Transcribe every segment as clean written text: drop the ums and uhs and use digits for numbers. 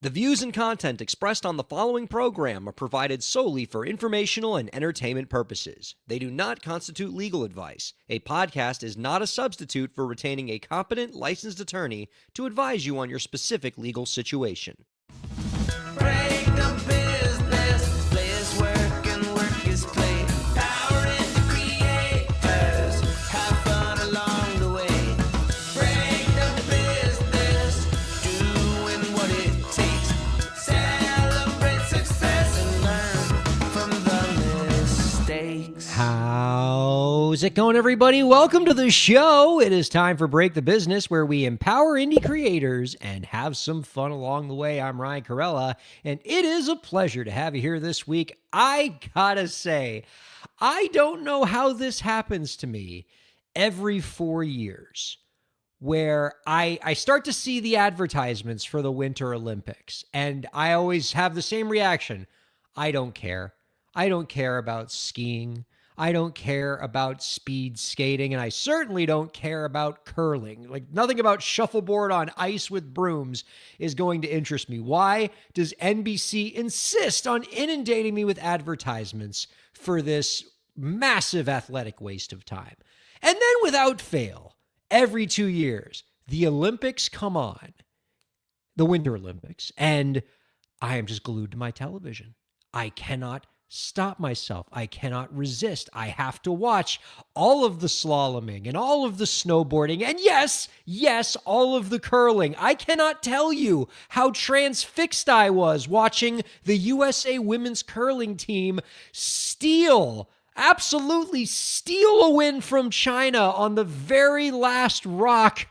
The views and content expressed on the following program are provided solely for informational and entertainment purposes. They do not constitute legal advice. A podcast is not a substitute for retaining a competent, licensed attorney to advise you on your specific legal situation. Break the business, play is work and work is play. Power in the creators, have fun along the way. Break the business, doing what it takes. Celebrate success and learn from the mistakes. How's it going, everybody? Welcome to the show. It is time for Break the Business, where we empower indie creators and have some fun along the way. I'm Ryan Kairalla, and it is a pleasure to have you here this week. I gotta say, I don't know how this happens to me every 4 years, where I start to see the advertisements for the Winter Olympics, and I always have the same reaction. I don't care. I don't care about skiing. I don't care about speed skating, and I certainly don't care about curling. Like, nothing about shuffleboard on ice with brooms is going to interest me. Why does NBC insist on inundating me with advertisements for this massive athletic waste of time? And then, without fail, every 2 years, the Olympics come on, the Winter Olympics, and I am just glued to my television. I cannot stop myself. I cannot resist. I have to watch all of the slaloming and all of the snowboarding and yes, all of the curling. I cannot tell you how transfixed I was watching the USA women's curling team absolutely steal a win from China on the very last rock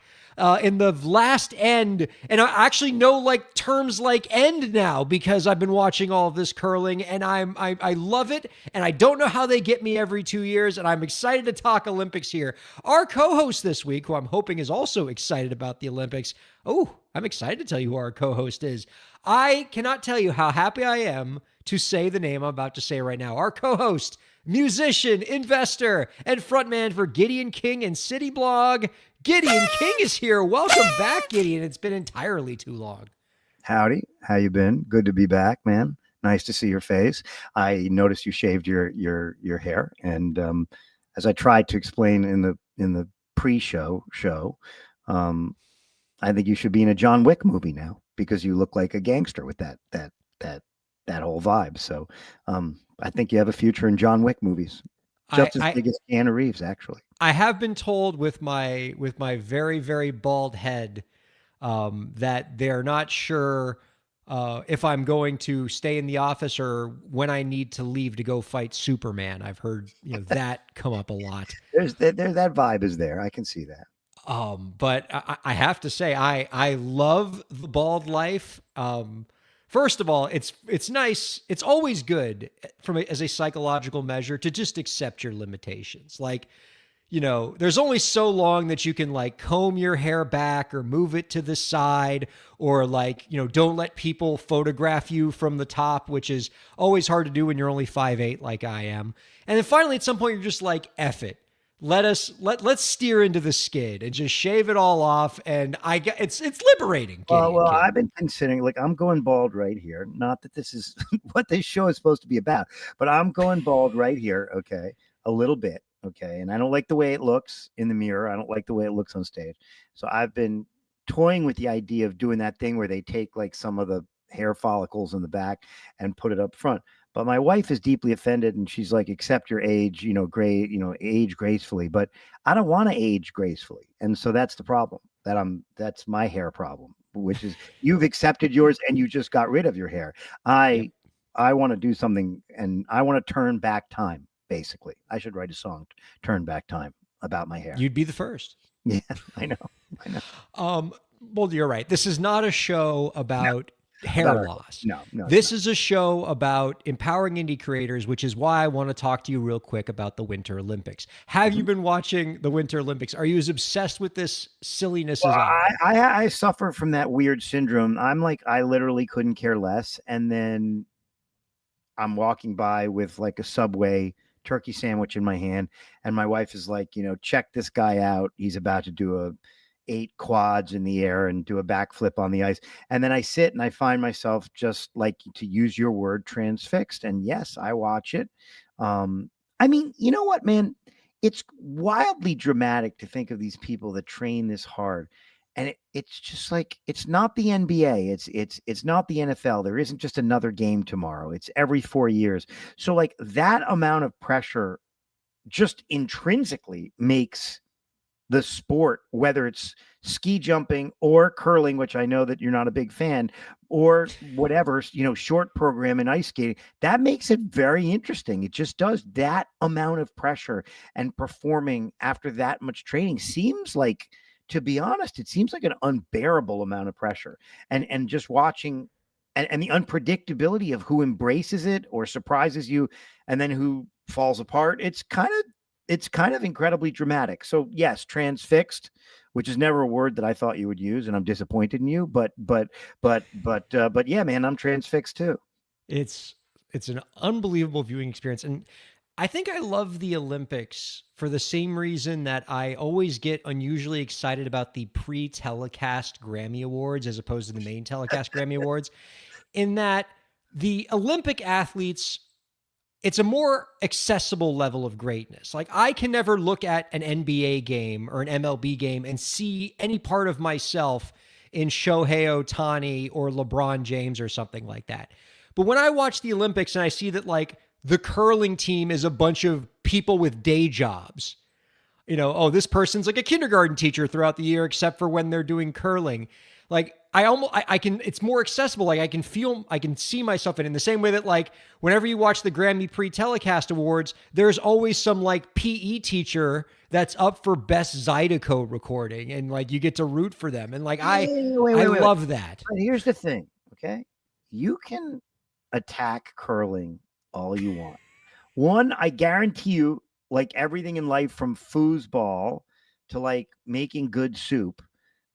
in the last end. And I actually know like terms like end now because I've been watching all of this curling, and I love it. And I don't know how they get me every 2 years. And I'm excited to talk Olympics here. Our co-host this week, who I'm hoping is also excited about the Olympics. Oh, I'm excited to tell you who our co-host is. I cannot tell you how happy I am to say the name I'm about to say right now. Our co-host, musician, investor, and frontman for Gideon King and City Blog, Gideon King is here. Welcome back, Gideon. It's been entirely too long. Howdy. How you been? Good to be back, man. Nice to see your face. I noticed you shaved your hair, and as I tried to explain in the pre-show, I think you should be in a John Wick movie now because you look like a gangster with that whole vibe. So I think you have a future in John Wick movies. Just as big as Keanu Reeves, actually. I have been told with my very, very bald head that they're not sure if I'm going to stay in the office or when I need to leave to go fight Superman. I've heard that come up a lot. There's that vibe is there. I can see that. But I have to say, I love the bald life. First of all, it's nice. It's always good as a psychological measure to just accept your limitations. Like, there's only so long that you can like comb your hair back or move it to the side, or like, don't let people photograph you from the top, which is always hard to do when you're only 5'8" like I am. And then finally, at some point, you're just like, F it. Let's steer into the skid and just shave it all off. And it's liberating. Well, I've been considering, like, I'm going bald right here. Not that this is what this show is supposed to be about, but I'm going bald right here. Okay. A little bit. Okay. And I don't like the way it looks in the mirror. I don't like the way it looks on stage. So I've been toying with the idea of doing that thing where they take like some of the hair follicles in the back and put it up front. But my wife is deeply offended, and she's like, accept your age, age gracefully. But I don't want to age gracefully. And so that's the problem that's my hair problem, which is you've accepted yours and you just got rid of your hair. I want to do something, and I want to turn back time. Basically, I should write a song, Turn Back Time, about my hair. You'd be the first. Yeah, I know. Well, you're right. This is not a show about hair loss. No. This is a show about empowering indie creators, which is why I want to talk to you real quick about the Winter Olympics. Have you been watching the Winter Olympics? Are you as obsessed with this silliness as I suffer from that weird syndrome. I'm like, I literally couldn't care less. And then I'm walking by with like a Subway turkey sandwich in my hand, and my wife is like, check this guy out. He's about to do 8 quads in the air and do a backflip on the ice. And then I sit and I find myself, just like, to use your word, transfixed. And yes, I watch it. I mean, you know what, man? It's wildly dramatic to think of these people that train this hard. And it's just like, it's not the NBA. It's not the NFL. There isn't just another game tomorrow. It's every 4 years. So like that amount of pressure just intrinsically makes the sport, whether it's ski jumping or curling, which I know that you're not a big fan, or whatever, short program in ice skating, that makes it very interesting. It just does. That amount of pressure and performing after that much training seems like, to be honest, it seems like an unbearable amount of pressure. And just watching and the unpredictability of who embraces it or surprises you and then who falls apart. It's kind of incredibly dramatic. So yes, transfixed, which is never a word that I thought you would use, and I'm disappointed in you. But yeah, man, I'm transfixed too. It's an unbelievable viewing experience. And I think I love the Olympics for the same reason that I always get unusually excited about the pre-telecast Grammy Awards as opposed to the main telecast Grammy Awards, in that the Olympic athletes, it's a more accessible level of greatness. Like, I can never look at an NBA game or an MLB game and see any part of myself in Shohei Ohtani or LeBron James or something like that. But when I watch the Olympics and I see that, like, the curling team is a bunch of people with day jobs, this person's like a kindergarten teacher throughout the year, except for when they're doing curling. Like, I can, it's more accessible. Like, I can see myself in the same way that, like, whenever you watch the Grammy pre-telecast awards, there's always some like PE teacher that's up for best Zydeco recording, and like you get to root for them. And like, I love that. But here's the thing. Okay. You can attack curling all you want. One, I guarantee you, like everything in life, from foosball to like making good soup,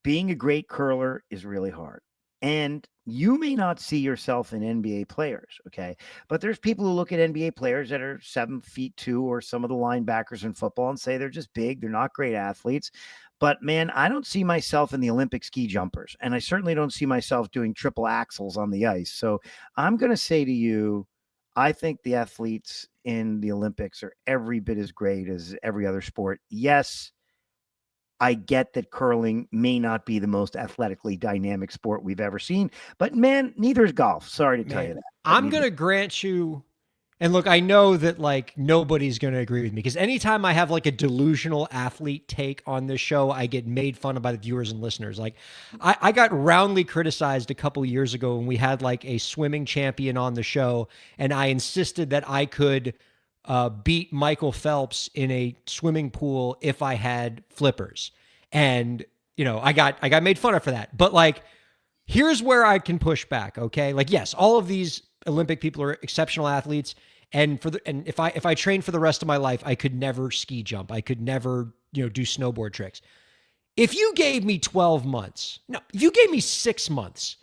being a great curler is really hard. And you may not see yourself in NBA players, okay? But there's people who look at NBA players that are 7'2", or some of the linebackers in football, and say they're just big. They're not great athletes. But man, I don't see myself in the Olympic ski jumpers. And I certainly don't see myself doing triple axels on the ice. So I'm going to say to you, I think the athletes in the Olympics are every bit as great as every other sport. Yes, I get that curling may not be the most athletically dynamic sport we've ever seen, but man, neither is golf. Sorry to tell you that. I'm going to grant you, and look, I know that like nobody's going to agree with me, because anytime I have like a delusional athlete take on this show, I get made fun of by the viewers and listeners. Like, I got roundly criticized a couple years ago when we had like a swimming champion on the show, and I insisted that I could beat Michael Phelps in a swimming pool if I had flippers. And, I got made fun of for that. But like, here's where I can push back. Okay. Like, yes, all of these Olympic people are exceptional athletes. And if I trained for the rest of my life, I could never ski jump. I could never, do snowboard tricks. If you gave me 12 months, no, if you gave me 6 months,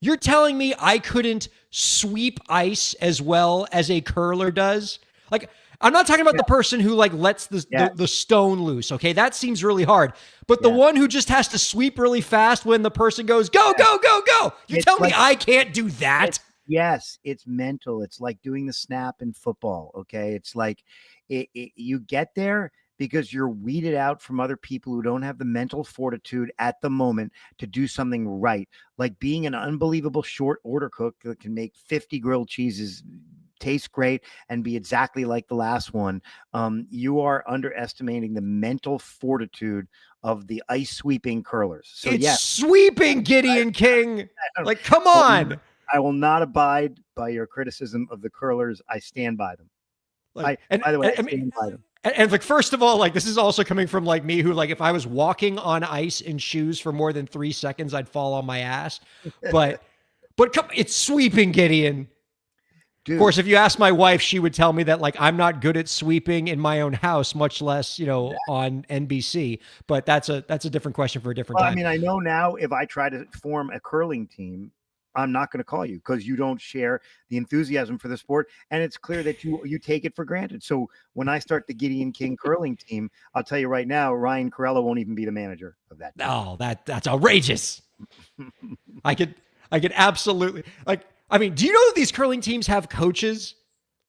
you're telling me I couldn't sweep ice as well as a curler does? Like, I'm not talking about the person who like lets the stone loose. Okay. That seems really hard. But the one who just has to sweep really fast when the person goes, go, go, go, go. You tell me I can't do that. Yes, it's mental. It's like doing the snap in football. Okay. It's like you get there because you're weeded out from other people who don't have the mental fortitude at the moment to do something right. Like being an unbelievable short order cook that can make 50 grilled cheeses taste great and be exactly like the last one. You are underestimating the mental fortitude of the ice sweeping curlers. So it's sweeping, Gideon King. Like, come on. I will not abide by your criticism of the curlers. I stand by them. By the way, I stand by them. And like, first of all, like, this is also coming from like me, who like, if I was walking on ice in shoes for more than 3 seconds, I'd fall on my ass. But it's sweeping, Gideon. Dude. Of course, if you ask my wife, she would tell me that like I'm not good at sweeping in my own house, much less, on NBC. But that's a different question for a different time. I mean, I know now if I try to form a curling team, I'm not going to call you because you don't share the enthusiasm for the sport. And it's clear that you take it for granted. So when I start the Gideon King curling team, I'll tell you right now, Ryan Kairalla won't even be the manager of that. that. Oh, that's outrageous. I could absolutely like. I mean, do you know that these curling teams have coaches?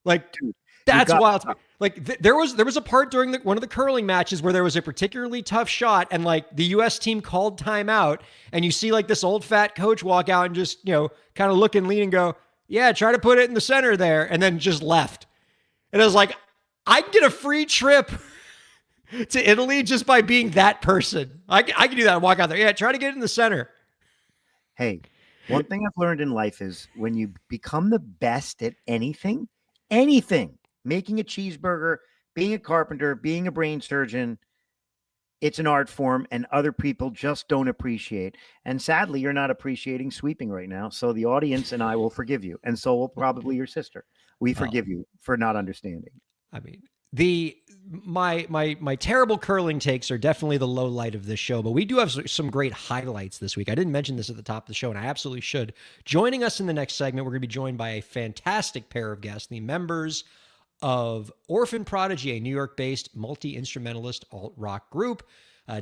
Like, Dude, you that's got wild to me. Like, there was a part during one of the curling matches where there was a particularly tough shot, and like the U.S. team called timeout, and you see like this old fat coach walk out and just kind of look and lean and go, "Yeah, try to put it in the center there," and then just left. And I was like, I can get a free trip to Italy just by being that person. I can do that and walk out there. Yeah, try to get it in the center. Hey, one thing I've learned in life is when you become the best at anything, making a cheeseburger, being a carpenter, being a brain surgeon, it's an art form and other people just don't appreciate. And sadly, you're not appreciating sweeping right now. So the audience and I will forgive you. And so will probably your sister. We forgive you for not understanding. I mean, my terrible curling takes are definitely the low light of this show, but we do have some great highlights this week. I didn't mention this at the top of the show, and I absolutely should. Joining us in the next segment, we're going to be joined by a fantastic pair of guests, the members of Orphan Prodigy, a New York-based multi-instrumentalist alt-rock group.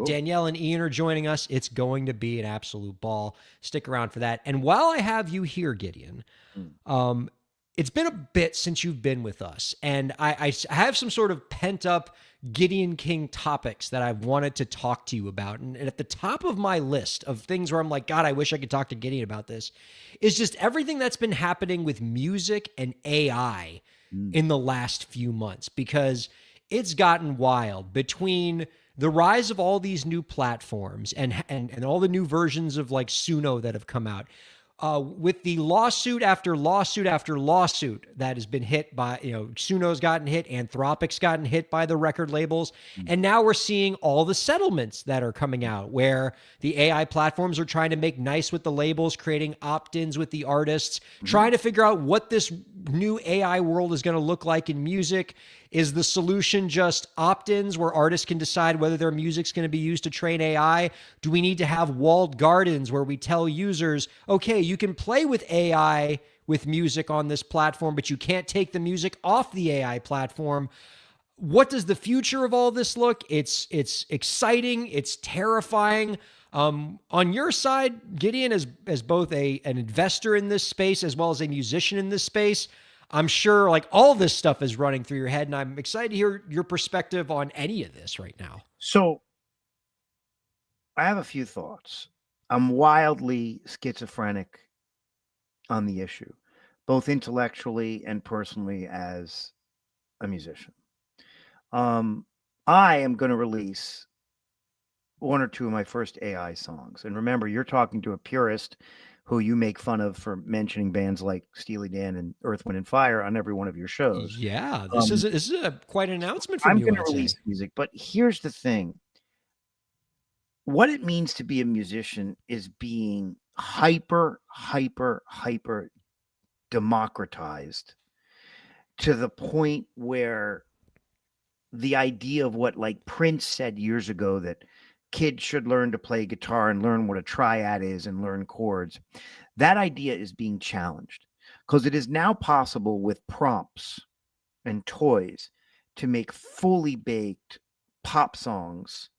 Danielle and Ian are joining us. It's going to be an absolute ball. Stick around for that. And while I have you here, Gideon, it's been a bit since you've been with us, and I have some sort of pent-up Gideon King topics that I wanted to talk to you about. And at the top of my list of things where I'm like, God, I wish I could talk to Gideon about this, is just everything that's been happening with music and AI in the last few months, because it's gotten wild between the rise of all these new platforms and all the new versions of like Suno that have come out. With the lawsuit after lawsuit after lawsuit that has been hit by, Suno's gotten hit, Anthropic's gotten hit by the record labels. And now we're seeing all the settlements that are coming out where the AI platforms are trying to make nice with the labels, creating opt-ins with the artists, trying to figure out what this new AI world is going to look like in music. Is the solution just opt-ins where artists can decide whether their music's going to be used to train AI? Do we need to have walled gardens where we tell users, okay, you can play with AI with music on this platform, but you can't take the music off the AI platform? What does the future of all this look? It's exciting. It's terrifying. On your side, Gideon, as both an investor in this space as well as a musician in this space, I'm sure like all this stuff is running through your head, and I'm excited to hear your perspective on any of this right now. So I have a few thoughts. I'm wildly schizophrenic on the issue, both intellectually and personally as a musician. I am going to release one or two of my first AI songs. And remember, you're talking to a purist who you make fun of for mentioning bands like Steely Dan and Earth, Wind, and Fire on every one of your shows. Yeah, this is quite an announcement from I'm you. going to release music, but here's the thing. What it means to be a musician is being hyper democratized to the point where the idea of what like Prince said years ago, that kids should learn to play guitar and learn what a triad is and learn chords. That idea is being challenged because it is now possible with prompts and toys to make fully baked pop songs,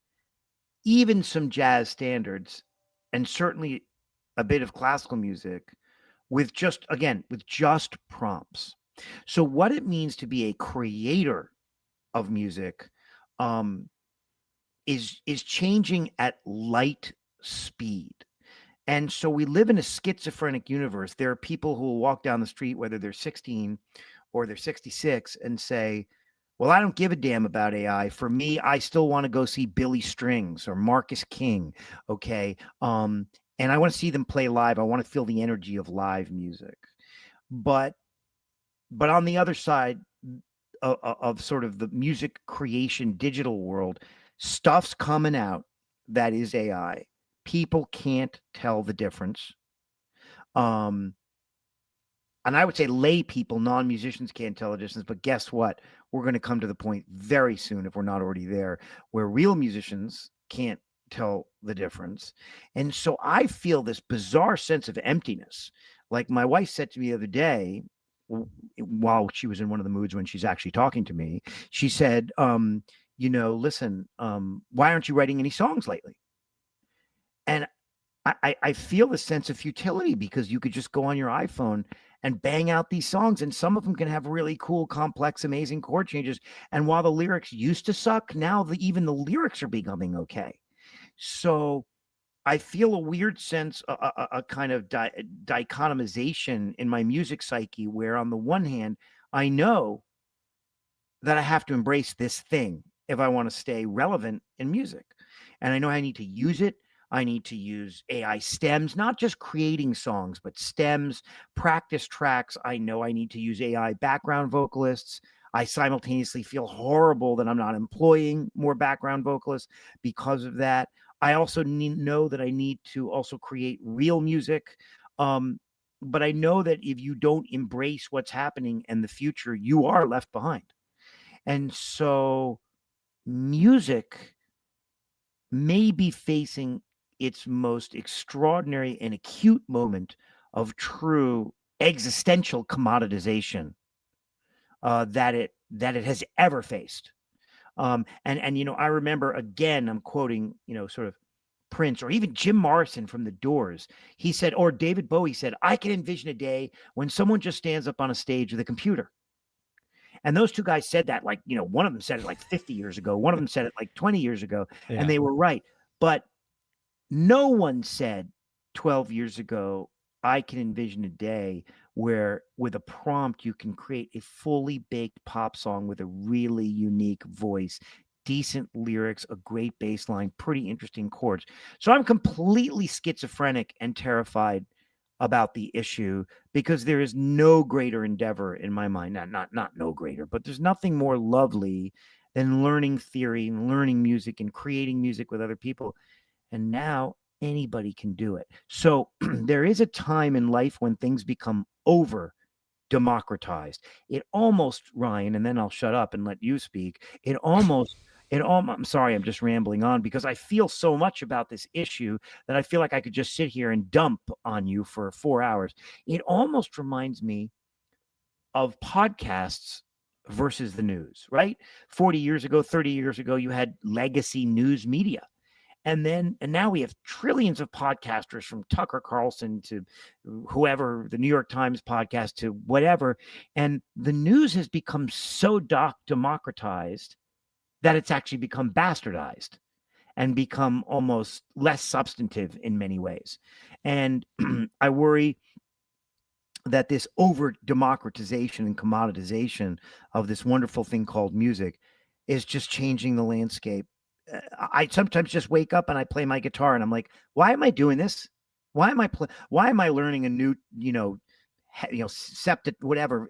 even some jazz standards, and certainly a bit of classical music with just prompts. So what it means to be a creator of music, is changing at light speed. And so we live in a schizophrenic universe. There are people who will walk down the street, whether they're 16 or they're 66, and say, well, I don't give a damn about AI. For me, I still want to go see Billy Strings or Marcus King. Okay. And I want to see them play live. I want to feel the energy of live music. But on the other side of sort of the music creation digital world, stuff's coming out that is AI. People can't tell the difference. And I would say lay people, non-musicians can't tell the difference. But guess what? We're going to come to the point very soon, if we're not already there, where real musicians can't tell the difference. And so I feel this bizarre sense of emptiness. Like my wife said to me the other day, while she was in one of the moods when she's actually talking to me, she said, listen, why aren't you writing any songs lately? And I feel the sense of futility because you could just go on your iPhone and bang out these songs, and some of them can have really cool, complex, amazing chord changes. And while the lyrics used to suck, now even the lyrics are becoming okay. So I feel a weird sense, a kind of dichotomization in my music psyche, where on the one hand, I know that I have to embrace this thing if I want to stay relevant in music. And I know I need to use it. I need to use AI stems, not just creating songs, but stems, practice tracks. I know I need to use AI background vocalists. I simultaneously feel horrible that I'm not employing more background vocalists because of that. I also know that I need to also create real music. But I know that if you don't embrace what's happening in the future, you are left behind. And so music may be facing its most extraordinary and acute moment of true existential commoditization that it has ever faced. And you know, I remember, again, I'm quoting, you know, sort of Prince or even Jim Morrison from The Doors. He said, or David Bowie said, I can envision a day when someone just stands up on a stage with a computer. And those two guys said that, like, you know, one of them said it like 50 years ago, one of them said it like 20 years ago, and they were right. But no one said 12 years ago, I can envision a day where with a prompt, you can create a fully baked pop song with a really unique voice, decent lyrics, a great bass line, pretty interesting chords. So I'm completely schizophrenic and terrified about the issue because there is no greater endeavor in my mind, not no greater, but there's nothing more lovely than learning theory and learning music and creating music with other people. And now anybody can do it. So there is a time in life when things become over democratized. It almost, Ryan, and then I'll shut up and let you speak. I'm sorry, I'm just rambling on because I feel so much about this issue that I feel like I could just sit here and dump on you for 4 hours. It almost reminds me of podcasts versus the news, right? 40 years ago, 30 years ago, you had legacy news media. And now we have trillions of podcasters, from Tucker Carlson to whoever, the New York Times podcast to whatever. And the news has become so democratized that it's actually become bastardized and become almost less substantive in many ways. And I worry that this over democratization and commoditization of this wonderful thing called music is just changing the landscape. I sometimes just wake up and I play my guitar and I'm like, why am I doing this? Why am I learning a new, septet, whatever,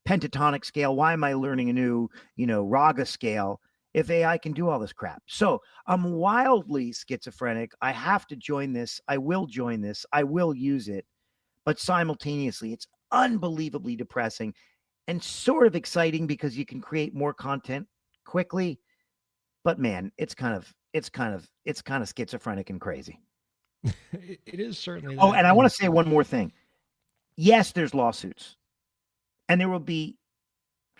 pentatonic scale? Why am I learning a new, raga scale if AI can do all this crap? So I'm wildly schizophrenic. I have to join this. I will join this. I will use it. But simultaneously, it's unbelievably depressing and sort of exciting because you can create more content quickly. But man, it's kind of schizophrenic and crazy. It is certainly that. Oh, and I want to say one more thing. Yes, there's lawsuits, and there will be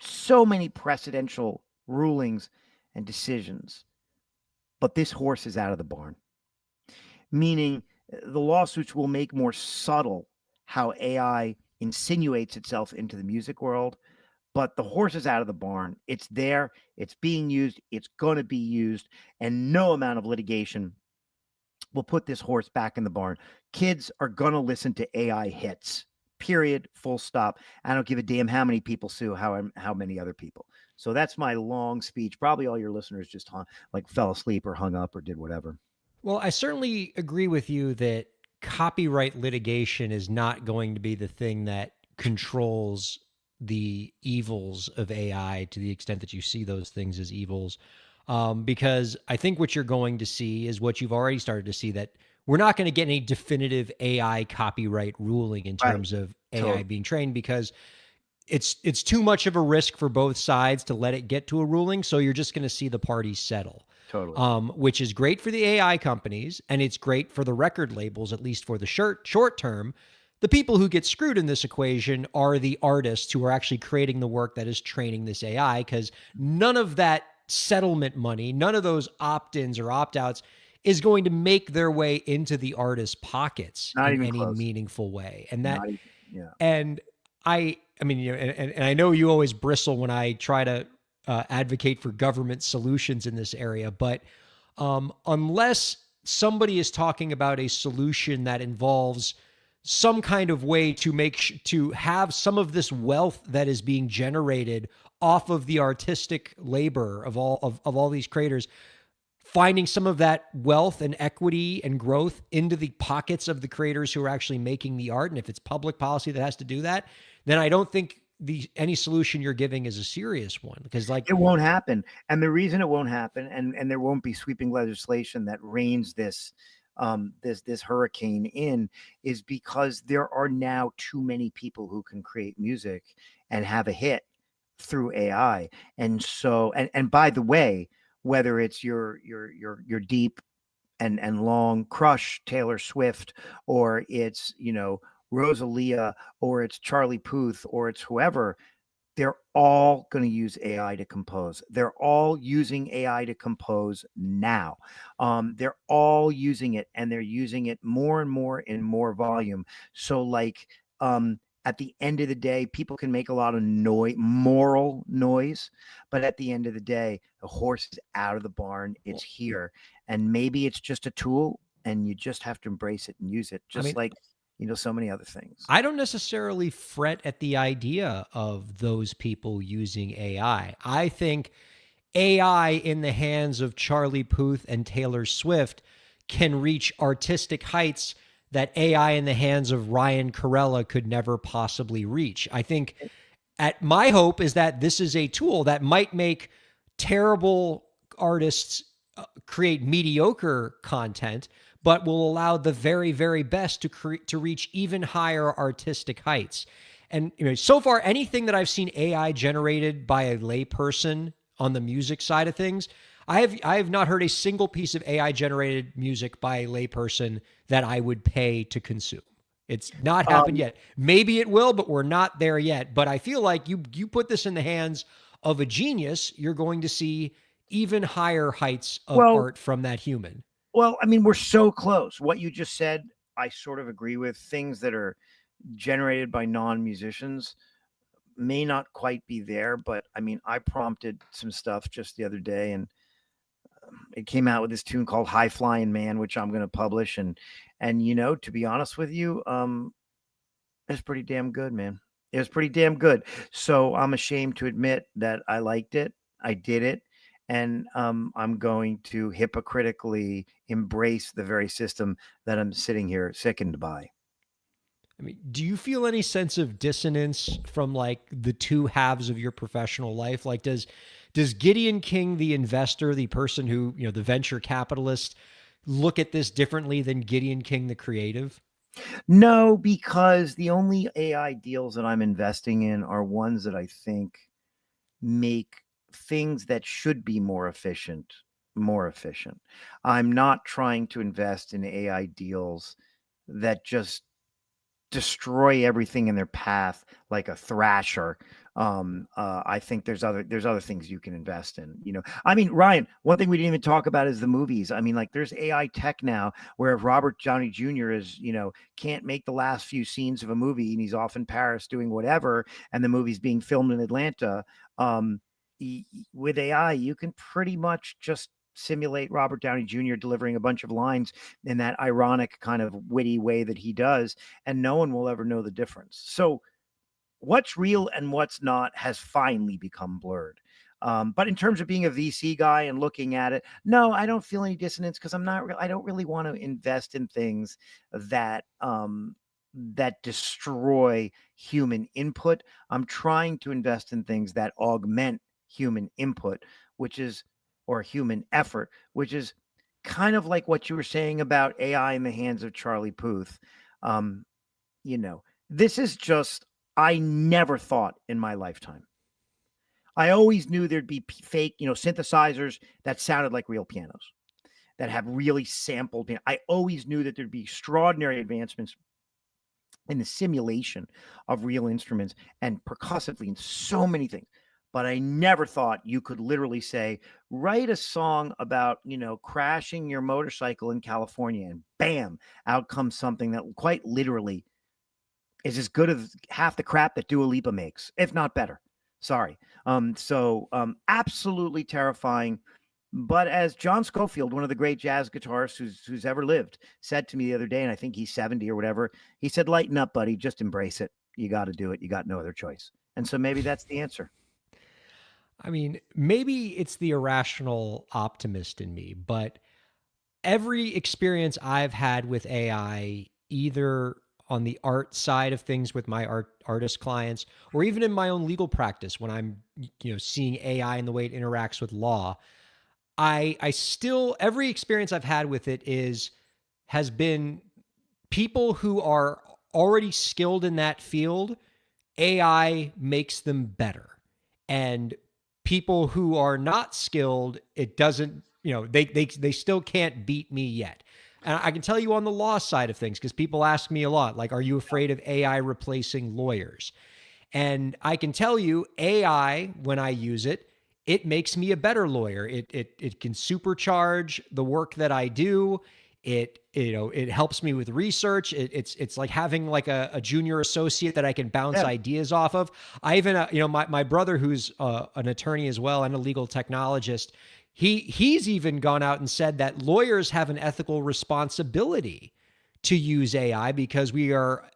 so many precedential rulings and decisions, but this horse is out of the barn. Meaning the lawsuits will make more subtle how AI insinuates itself into the music world. But the horse is out of the barn. It's there. It's being used. It's going to be used. And no amount of litigation will put this horse back in the barn. Kids are going to listen to AI hits, period, full stop. I don't give a damn how many people sue how many other people. So that's my long speech. Probably all your listeners just fell asleep or hung up or did whatever. Well, I certainly agree with you that copyright litigation is not going to be the thing that controls the evils of AI to the extent that you see those things as evils. Because I think what you're going to see is what you've already started to see, that we're not going to get any definitive AI copyright ruling in terms of AI being trained, because it's too much of a risk for both sides to let it get to a ruling. So you're just going to see the parties settle. Totally. Which is great for the AI companies, and it's great for the record labels, at least for the short term. The people who get screwed in this equation are the artists who are actually creating the work that is training this AI, because none of that settlement money, none of those opt-ins or opt-outs, is going to make their way into the artist's pockets Not in even any close. meaningful way. And that, Not even, yeah. and I mean, you know, and I know you always bristle when I try to advocate for government solutions in this area, but unless somebody is talking about a solution that involves some kind of way to to have some of this wealth that is being generated off of the artistic labor of all these creators, finding some of that wealth and equity and growth into the pockets of the creators who are actually making the art. And if it's public policy that has to do that, then I don't think any solution you're giving is a serious one, because like It won't happen. And the reason it won't happen, and there won't be sweeping legislation that reins this hurricane in, is because there are now too many people who can create music and have a hit through AI. And so, and by the way, whether it's your deep and long crush Taylor Swift, or it's, you know, Rosalia, or it's Charlie Puth, or it's whoever, they're all going to use AI to compose. They're all using AI to compose now. They're all using it, and they're using it more and more in more volume. So, like, at the end of the day, people can make a lot of noise, moral noise, but at the end of the day, the horse is out of the barn. It's here, and maybe it's just a tool, and you just have to embrace it and use it, just mean, like, you know, so many other things. I don't necessarily fret at the idea of those people using AI. I think AI in the hands of Charlie Puth and Taylor Swift can reach artistic heights that AI in the hands of Ryan Kairalla could never possibly reach. I think my hope is that this is a tool that might make terrible artists create mediocre content, but will allow the very, very best to reach even higher artistic heights. And you know, so far, anything that I've seen AI generated by a layperson on the music side of things, I have not heard a single piece of AI generated music by a layperson that I would pay to consume. It's not happened yet. Maybe it will, but we're not there yet. But I feel like you put this in the hands of a genius, you're going to see even higher heights of art from that human. Well, I mean, we're so close. What you just said, I sort of agree with. Things that are generated by non-musicians may not quite be there, but I mean, I prompted some stuff just the other day, and it came out with this tune called High Flying Man, which I'm going to publish. And, you know, to be honest with you, it's pretty damn good, man. It was pretty damn good. So I'm ashamed to admit that I liked it. I did it. And I'm going to hypocritically embrace the very system that I'm sitting here sickened by. I mean, do you feel any sense of dissonance from like the two halves of your professional life? Like, does Gideon King, the investor, the person who, you know, the venture capitalist, look at this differently than Gideon King, the creative? No, because the only AI deals that I'm investing in are ones that I think make things that should be more efficient more efficient. I'm not trying to invest in AI deals that just destroy everything in their path like a thrasher. I think there's other things you can invest in. You know, I mean, Ryan, one thing we didn't even talk about is the movies. I mean, like there's AI tech now where if Robert Downey Jr. is, you know, can't make the last few scenes of a movie and he's off in Paris doing whatever, and the movie's being filmed in Atlanta, with AI, you can pretty much just simulate Robert Downey Jr. delivering a bunch of lines in that ironic kind of witty way that he does, and no one will ever know the difference. So what's real and what's not has finally become blurred. But in terms of being a VC guy and looking at it, no, I don't feel any dissonance because I don't really want to invest in things that that destroy human input. I'm trying to invest in things that augment human input, which is or human effort, which is kind of like what you were saying about AI in the hands of Charlie Puth. You know, this is just, I never thought in my lifetime. I always knew there'd be fake, you know, synthesizers that sounded like real pianos that have really sampled. I always knew that there'd be extraordinary advancements in the simulation of real instruments and percussively in so many things. but I never thought you could literally say, write a song about, crashing your motorcycle in California, and bam, out comes something that quite literally is as good as half the crap that Dua Lipa makes, if not better. Sorry. So absolutely terrifying. But as John Scofield, one of the great jazz guitarists who's ever lived, said to me the other day, and I think he's 70 or whatever, he said, lighten up, buddy, just embrace it. You got to do it. You got no other choice. And so maybe that's the answer. I mean, maybe it's the irrational optimist in me, but every experience I've had with AI, either on the art side of things with my artist clients, or even in my own legal practice when I'm, seeing AI and the way it interacts with law, I still, every experience I've had with it has been people who are already skilled in that field. AI makes them better. And people who are not skilled, it doesn't, they still can't beat me yet. And I can tell you on the law side of things, because people ask me a lot, like, are you afraid of AI replacing lawyers? And I can tell you, AI, when I use it, it makes me a better lawyer. It can supercharge the work that I do. It helps me with research. It's like having like a junior associate that I can bounce ideas off of. I even my brother, who's an attorney as well and a legal technologist, he's even gone out and said that lawyers have an ethical responsibility to use AI because we are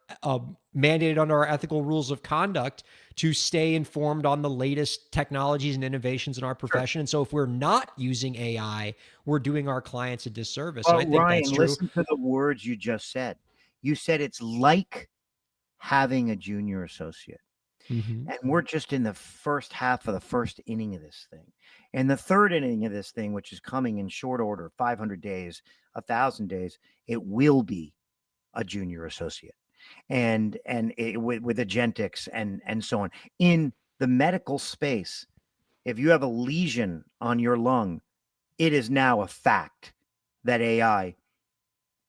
mandated under our ethical rules of conduct to stay informed on the latest technologies and innovations in our profession. Sure. And so if we're not using AI, we're doing our clients a disservice. Well, and I think Ryan, that's true. Listen to the words you just said. You said it's like having a junior associate. Mm-hmm. And we're just in the first half of the first inning of this thing. And the third inning of this thing, which is coming in short order, 500 days, 1,000 days, it will be a junior associate. And with agentics and so on. In the medical space, if you have a lesion on your lung, it is now a fact that AI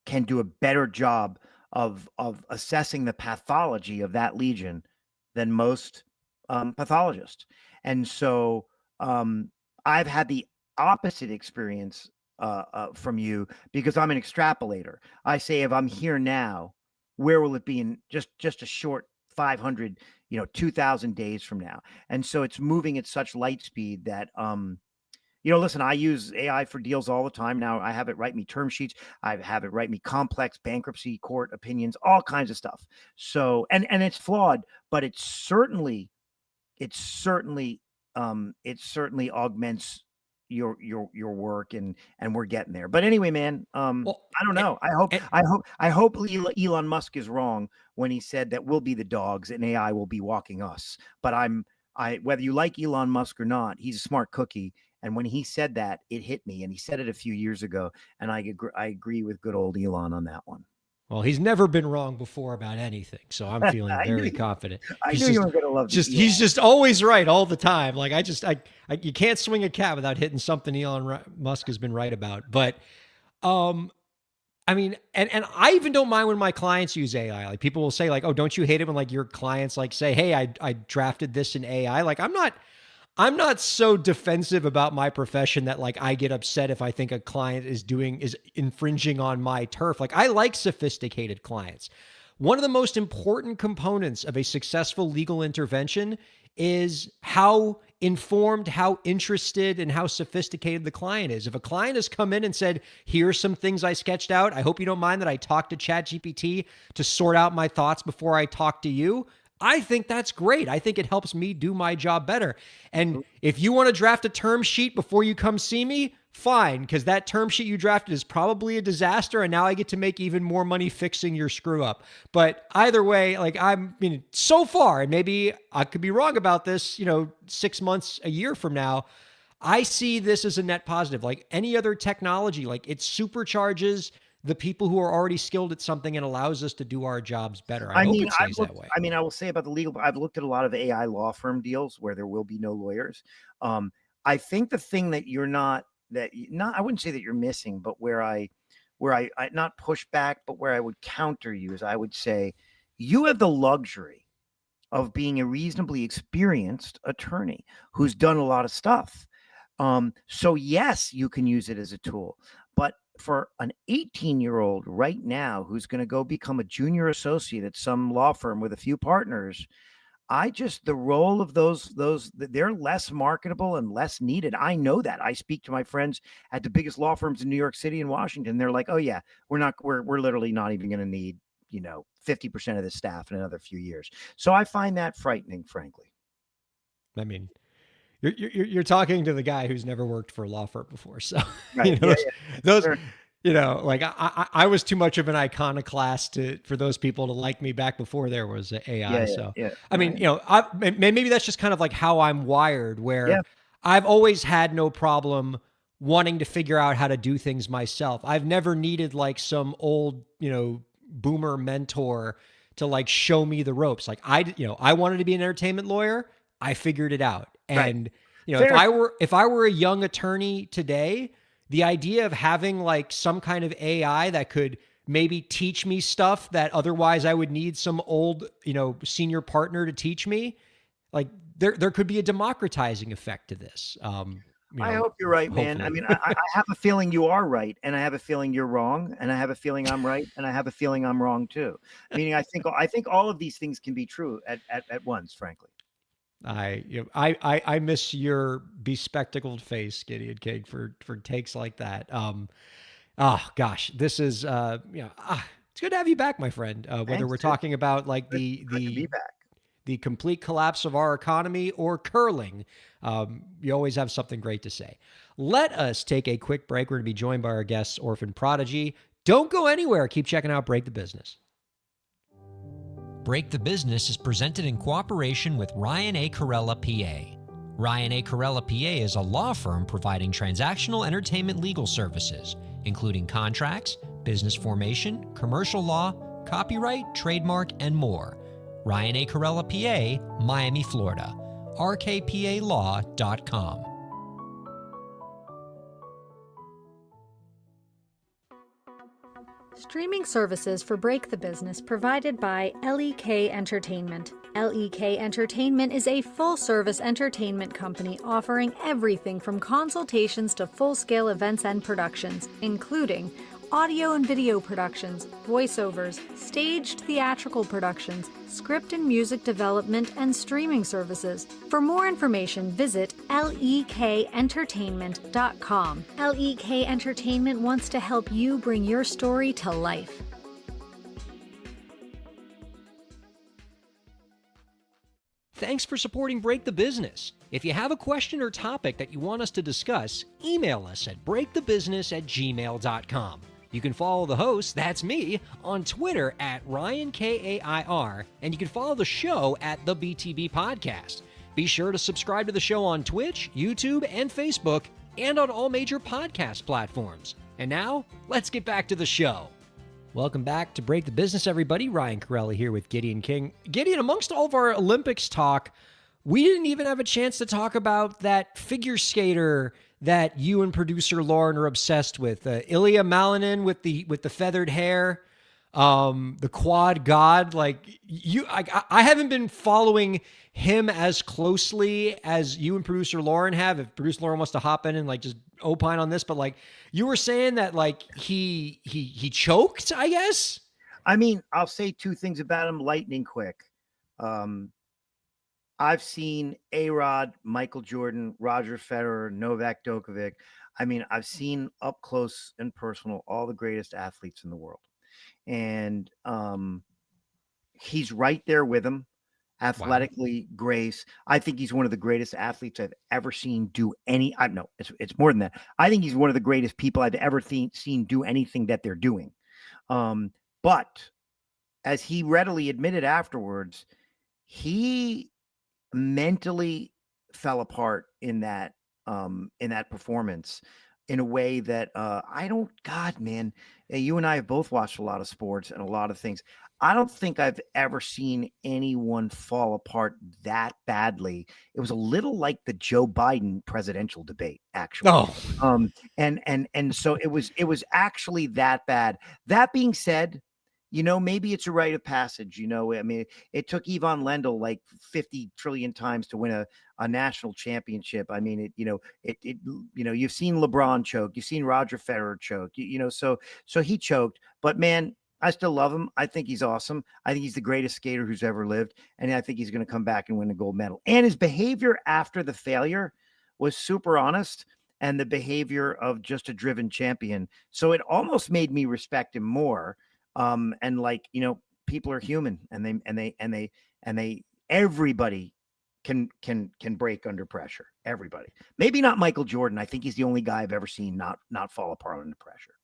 can do a better job of assessing the pathology of that lesion than most pathologists. And so I've had the opposite experience from you because I'm an extrapolator. I say, if I'm here now, where will it be in just a short 500, 2,000 days from now? And so it's moving at such light speed that, listen, I use AI for deals all the time now. I have it write me term sheets. I have it write me complex bankruptcy court opinions, all kinds of stuff. So, and it's flawed, but it certainly augments your work, and we're getting there. But anyway, man, well, I don't know. I hope Elon Musk is wrong when he said that we'll be the dogs and AI will be walking us. But whether you like Elon Musk or not, he's a smart cookie. And when he said that, it hit me. And he said it a few years ago. And I agree with good old Elon on that one. Well, he's never been wrong before about anything, so I'm feeling very confident. I knew you were going to love this. He's just always right all the time. Like you can't swing a cat without hitting something Elon Musk has been right about. But, I mean, and I even don't mind when my clients use AI. Like people will say, like, "Oh, don't you hate it when like your clients like say, hey, I drafted this in AI." Like I'm not so defensive about my profession that like I get upset if I think a client is infringing on my turf. Like I like sophisticated clients. One of the most important components of a successful legal intervention is how informed, how interested, and how sophisticated the client is. If a client has come in and said, here's some things I sketched out, I hope you don't mind that I talked to ChatGPT to sort out my thoughts before I talk to you, I think that's great. I think it helps me do my job better. And if you want to draft a term sheet before you come see me, fine, because that term sheet you drafted is probably a disaster, and now I get to make even more money fixing your screw up. But either way, like so far, and maybe I could be wrong about this, 6 months, a year from now, I see this as a net positive. Like any other technology, like it supercharges the people who are already skilled at something and allows us to do our jobs better. I hope it stays that way. I mean, I will say about the legal, I've looked at a lot of AI law firm deals where there will be no lawyers. I think the thing that I wouldn't say that you're missing, but where I not push back, but where I would counter you is I would say you have the luxury of being a reasonably experienced attorney who's done a lot of stuff. So yes, you can use it as a tool, but for an 18-year-old right now who's going to go become a junior associate at some law firm with a few partners, the role of those they're less marketable and less needed. I know that. I speak to my friends at the biggest law firms in New York City and Washington. They're like, oh yeah, we're literally not even going to need, 50% of the staff in another few years. So I find that frightening, frankly. I mean, you're talking to the guy who's never worked for a law firm before. So, Right. those, Sure. like I was too much of an iconoclast for those people to like me back before there was AI. So, I mean, maybe that's just kind of like how I'm wired, where I've always had no problem wanting to figure out how to do things myself. I've never needed like some old, boomer mentor to like show me the ropes. Like I wanted to be an entertainment lawyer. I figured it out. And, if I were a young attorney today, the idea of having like some kind of AI that could maybe teach me stuff that otherwise I would need some old, senior partner to teach me, like there could be a democratizing effect to this. I hope you're right, man. hopefully. I mean, I have a feeling you are right, and I have a feeling you're wrong, and I have a feeling I'm right, and I have a feeling I'm wrong too. Meaning, I think all of these things can be true at once, frankly. I miss your bespectacled face, Gideon King, for takes like that. Oh gosh, this is it's good to have you back, my friend. Whether Thanks, we're dude. talking about like Good to be back. the complete collapse of our economy or curling, you always have something great to say. Let us take a quick break. We're going to be joined by our guest, Orphan Prodigy. Don't go anywhere. Keep checking out Break the Business. Break the Business is presented in cooperation with Ryan A. Kairalla, PA. Ryan A. Kairalla, PA is a law firm providing transactional entertainment legal services, including contracts, business formation, commercial law, copyright, trademark, and more. Ryan A. Kairalla, PA, Miami, Florida. rkpalaw.com. Streaming services for Break the Business provided by LEK Entertainment. LEK Entertainment is a full-service entertainment company offering everything from consultations to full-scale events and productions, including audio and video productions, voiceovers, staged theatrical productions, script and music development, and streaming services. For more information, visit lekentertainment.com. LEK Entertainment wants to help you bring your story to life. Thanks for supporting Break the Business. If you have a question or topic that you want us to discuss, email us at breakthebusiness@gmail.com. You can follow the host, that's me, on Twitter at Ryan Kair, and you can follow the show at the BTB Podcast. Be sure to subscribe to the show on Twitch, YouTube, and Facebook, and on all major podcast platforms. And now, let's get back to the show. Welcome back to Break the Business, everybody. Ryan Kairalla here with Gideon King. Gideon, amongst all of our Olympics talk, we didn't even have a chance to talk about that figure skater that you and producer Lauren are obsessed with, Ilya Malinin with the feathered hair, the quad god. Like I haven't been following him as closely as you and producer Lauren have. If producer Lauren wants to hop in and like just opine on this, but like you were saying that like he choked, I guess. I mean, I'll say two things about him lightning quick. I've seen A-Rod, Michael Jordan, Roger Federer, Novak Djokovic. I mean, I've seen up close and personal all the greatest athletes in the world. And he's right there with them. Athletically, wow. Grace. I think he's one of the greatest athletes I've ever seen do any. No, it's more than that. I think he's one of the greatest people I've ever seen do anything that they're doing. But as he readily admitted afterwards, he mentally fell apart in that performance in a way that God, man, you and I have both watched a lot of sports and a lot of things. I don't think I've ever seen anyone fall apart that badly. It was a little like the Joe Biden presidential debate, actually. Oh. And so it was actually that bad. That being said, maybe it's a rite of passage. I mean, it took Yvonne Lendl like 50 trillion times to win a national championship. I mean, you've seen LeBron choke, you've seen Roger Federer choke, so he choked, but man, I still love him. I think he's awesome. I think he's the greatest skater who's ever lived. And I think he's going to come back and win a gold medal. And his behavior after the failure was super honest, and the behavior of just a driven champion. So it almost made me respect him more. And like, people are human, and everybody can break under pressure. Everybody. Maybe not Michael Jordan. I think he's the only guy I've ever seen not fall apart under pressure.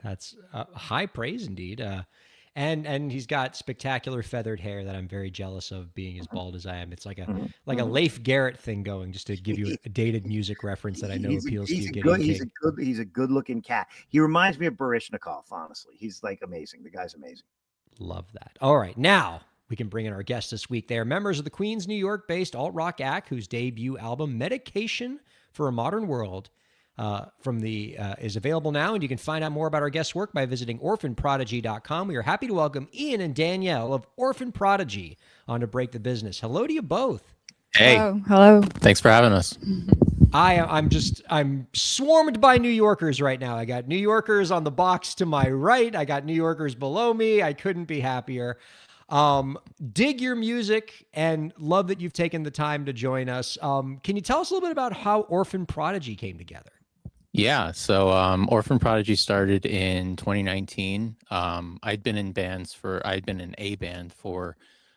That's high praise indeed. And he's got spectacular feathered hair that I'm very jealous of, being as bald as I am. It's like a Leif Garrett thing going, just to give you a dated music reference that I know appeals to you. He's a good looking cat. He reminds me of Barishnikov, honestly. He's like amazing. The guy's amazing. Love that. All right, now we can bring in our guest this week. They are members of the Queens, New York-based alt-rock act whose debut album, Medication for a Modern World, is available now, and you can find out more about our guest's work by visiting orphanprodigy.com. We are happy to welcome Ian and Danielle of Orphan Prodigy on to Break the Business. Hello to you both. Hey. Hello. Thanks for having us. I'm swarmed by New Yorkers right now. I got New Yorkers on the box to my right. I got New Yorkers below me. I couldn't be happier. Dig your music and love that you've taken the time to join us. Can you tell us a little bit about how Orphan Prodigy came together? Yeah, so Orphan Prodigy started in 2019. I'd been in a band for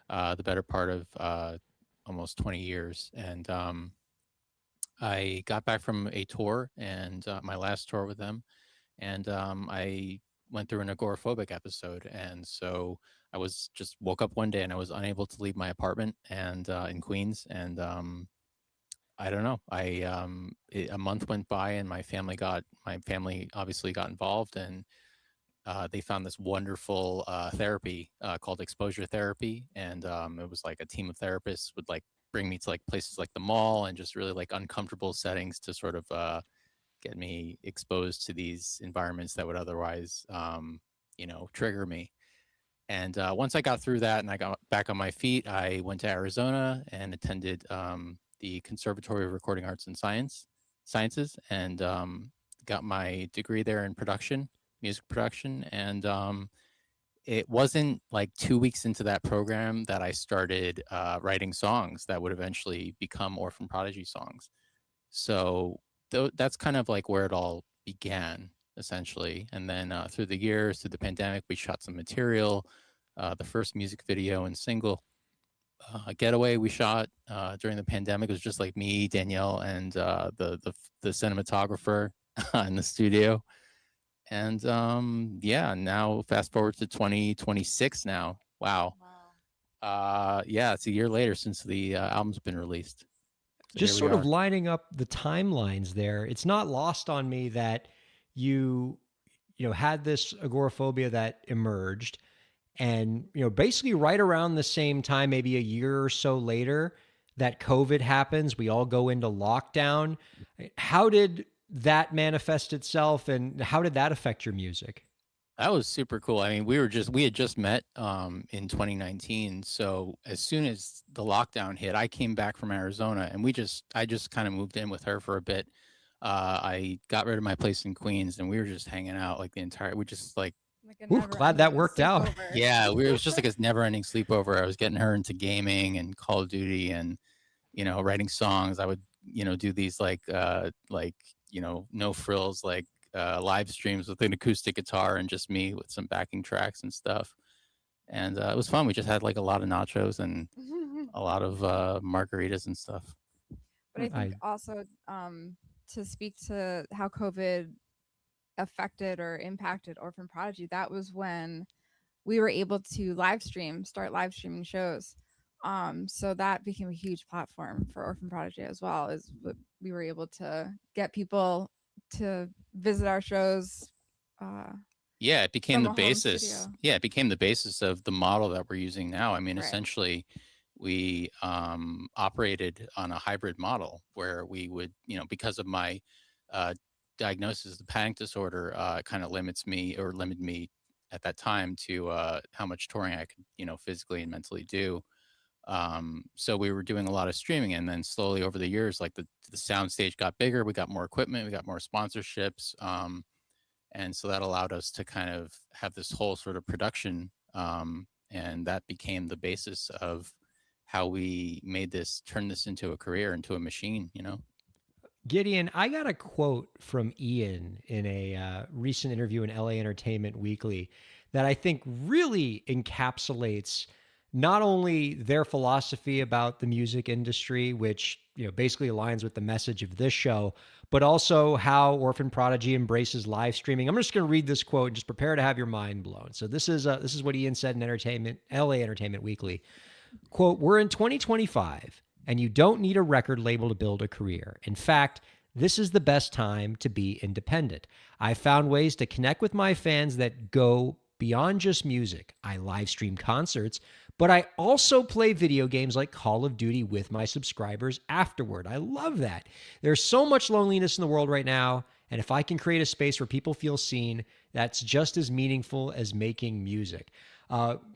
the better part of almost 20 years. And I got back from a tour, and my last tour with them, and I went through an agoraphobic episode. And so I woke up one day and I was unable to leave my apartment and in Queens. And I don't know. A month went by, and my family obviously got involved, and they found this wonderful therapy called exposure therapy. And it was like a team of therapists would like bring me to like places like the mall and just really like uncomfortable settings to sort of get me exposed to these environments that would otherwise, trigger me. And once I got through that and I got back on my feet, I went to Arizona and attended the Conservatory of Recording Arts and Sciences, and got my degree there in music production. And it wasn't like 2 weeks into that program that I started writing songs that would eventually become Orphan Prodigy songs. So that's kind of like where it all began, essentially. And then through the pandemic, we shot some material. The first music video and single, Getaway, we shot during the pandemic. It was just like me, Danielle, and the cinematographer in the studio. And now fast forward to 2026 now. Wow. It's a year later since the album's been released. So just sort of lining up the timelines there. It's not lost on me that you had this agoraphobia that emerged, and basically right around the same time, maybe a year or so later, that COVID happens. We all go into lockdown. How did that manifest itself, and how did that affect your music? That was super cool. I mean, we had just met in 2019. So as soon as the lockdown hit, I came back from Arizona, and I just kind of moved in with her for a bit. I got rid of my place in Queens, and we were just hanging out glad that worked out. Yeah, it was just like a never-ending sleepover. I was getting her into gaming and Call of Duty, and writing songs. I would do these no frills live streams with an acoustic guitar and just me with some backing tracks and stuff. And it was fun. We just had like a lot of nachos and a lot of margaritas and stuff. But I think also to speak to how COVID affected or impacted Orphan Prodigy, that was when we were able to start live streaming shows. So that became a huge platform for Orphan Prodigy as well, is we were able to get people to visit our shows. It became the basis. Yeah, it became the basis of the model that we're using now. I mean, essentially, we operated on a hybrid model where we would, because of my diagnosis of panic disorder, kind of limited me at that time to how much touring I could, physically and mentally do. So we were doing a lot of streaming, and then slowly over the years, like the sound stage got bigger, we got more equipment, we got more sponsorships. And so that allowed us to kind of have this whole sort of production. And that became the basis of how we turned this into a career, into a machine, Gideon, I got a quote from Ian in a recent interview in LA Entertainment Weekly that I think really encapsulates not only their philosophy about the music industry, which basically aligns with the message of this show, but also how Orphan Prodigy embraces live streaming. I'm just going to read this quote and just prepare to have your mind blown. So this is what Ian said in LA Entertainment Weekly. Quote, "We're in 2025 and you don't need a record label to build a career. In fact, this is the best time to be independent. I found ways to connect with my fans that go beyond just music. I live stream concerts, but I also play video games like Call of Duty with my subscribers afterward." I love that. There's so much loneliness in the world right now, and if I can create a space where people feel seen, that's just as meaningful as making music.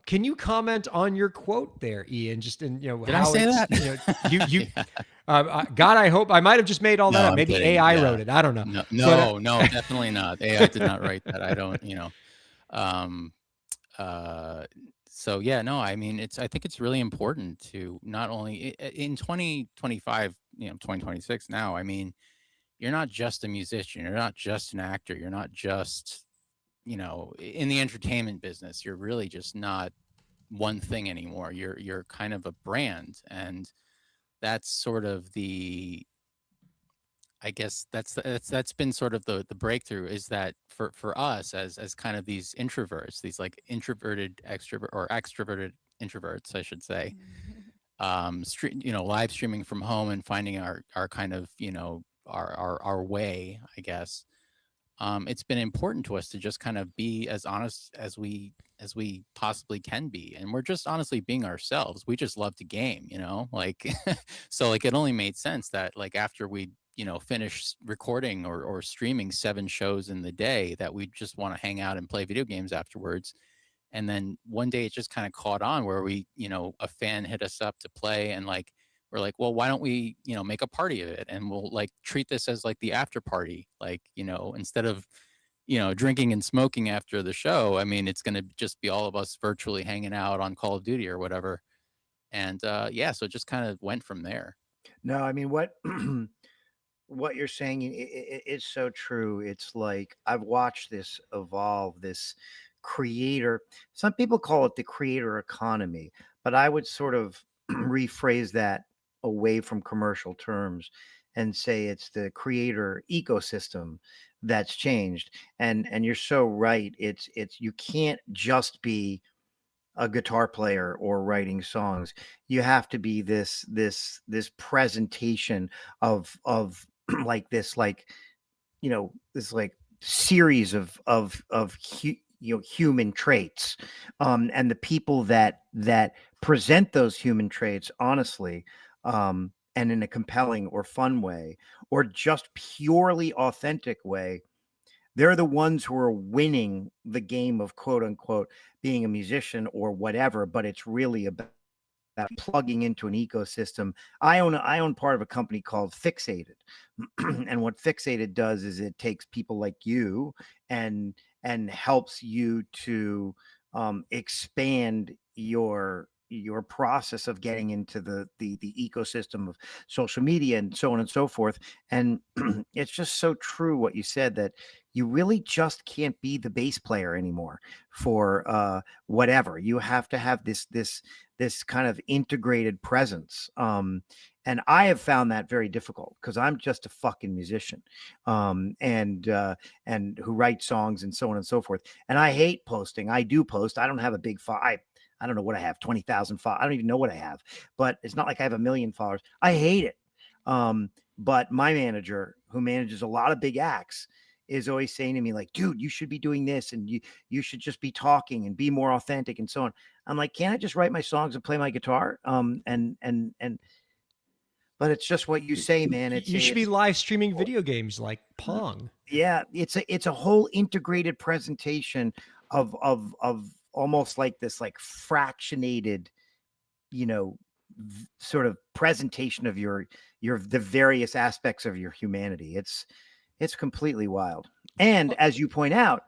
Can you comment on your quote there, Ian? Just in Did I say that? God, I hope I might have just made all that No, up. I'm Maybe kidding. AI Yeah. wrote it. I don't know. No, definitely not. AI did not write that. I don't, um, so yeah, no, I mean, I think it's really important to not only in 2025, 2026 now, I mean, you're not just a musician, you're not just an actor, you're not just, in the entertainment business, you're really just not one thing anymore. You're kind of a brand, and that's sort of I guess that's been sort of the breakthrough, is that for us as kind of these introverts, these like introverted extrovert or extroverted introverts, I should say, live streaming from home and finding our kind of, our way, I guess. It's been important to us to just kind of be as honest as we possibly can be, and we're just honestly being ourselves. We just love to game, like so like it only made sense that like after we finish recording or streaming 7 shows in the day, that we just want to hang out and play video games afterwards. And then one day it just kind of caught on where we, a fan hit us up to play, and like we're like, well, why don't we, make a party of it, and we'll like treat this as like the after party, like, instead of, drinking and smoking after the show. I mean, it's going to just be all of us virtually hanging out on Call of Duty or whatever. And yeah, so it just kind of went from there. No, I mean, what you're saying is so true. It's like I've watched this evolve, this creator. Some people call it the creator economy, but I would sort of rephrase that away from commercial terms and say it's the creator ecosystem that's changed. And you're so right. It's you can't just be a guitar player or writing songs. You have to be this presentation of like this, like, this like series of human traits, and the people that present those human traits honestly, and in a compelling or fun way, or just purely authentic way, they're the ones who are winning the game of quote unquote being a musician or whatever. But it's really about plugging into an ecosystem. I own part of a company called Fixated, and what Fixated does is it takes people like you and helps you to expand your process of getting into the ecosystem of social media and so on and so forth. And it's just so true what you said, that you really just can't be the bass player anymore for whatever. You have to have this kind of integrated presence. And I have found that very difficult because I'm just a fucking musician, and who writes songs and so on and so forth. And I hate posting. I do post. I don't have a big I don't know what I have, 20,000 followers. I don't even know what I have, but it's not like I have 1 million followers. I hate it. But my manager, who manages a lot of big acts, is always saying to me like, dude, you should be doing this, and you should just be talking and be more authentic and so on. I'm like, can't I just write my songs and play my guitar? But it's just what you say, man. You should be live streaming video games like Pong. Yeah, it's a whole integrated presentation of almost like this like fractionated, you know, sort of presentation of your the various aspects of your humanity. It's completely wild. And as you point out,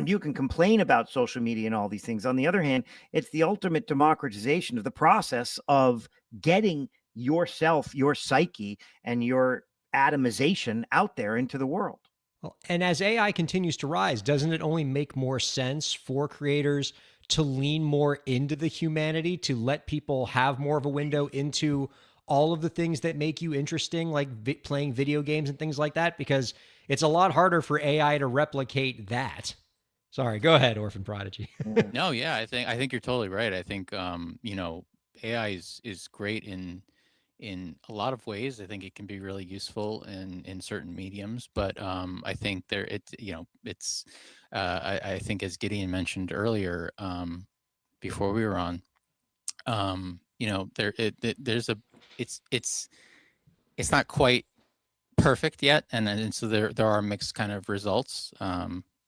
you can complain about social media and all these things. On the other hand, it's the ultimate democratization of the process of getting yourself, your psyche, and your atomization out there into the world. Well, and as AI continues to rise, doesn't it only make more sense for creators to lean more into the humanity, to let people have more of a window into all of the things that make you interesting, like playing video games and things like that? Because it's a lot harder for AI to replicate that. Sorry, go ahead, Orphan Prodigy. No, yeah, I think you're totally right. I think AI is great in a lot of ways. I think it can be really useful in certain mediums, but I think I think, as Gideon mentioned earlier, before we were on, there's a it's not quite perfect yet, and so there are mixed kind of results.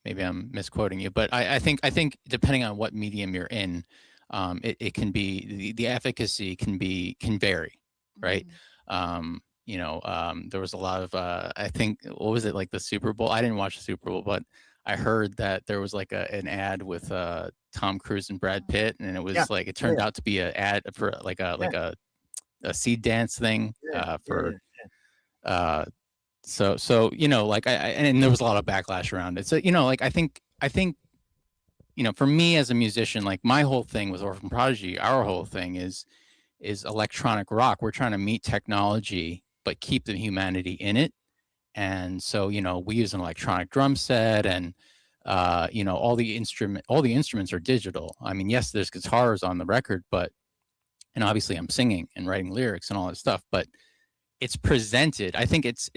Maybe I'm misquoting you, but I think depending on what medium you're in, it can be the efficacy can vary, right? There was a lot of I think, what was it, like the Super Bowl? I didn't watch the Super Bowl, but I heard that there was like an ad with Tom Cruise and Brad Pitt, and it was Yeah. like, it turned out to be an ad for like a seed dance thing for so like and there was a lot of backlash around it. So like I think for me as a musician, like my whole thing with Orphan Prodigy, our whole thing is electronic rock. We're trying to meet technology but keep the humanity in it. And so we use an electronic drum set, and all the instruments are digital. I mean, yes, there's guitars on the record, and obviously I'm singing and writing lyrics and all that stuff, but it's presented. I think it's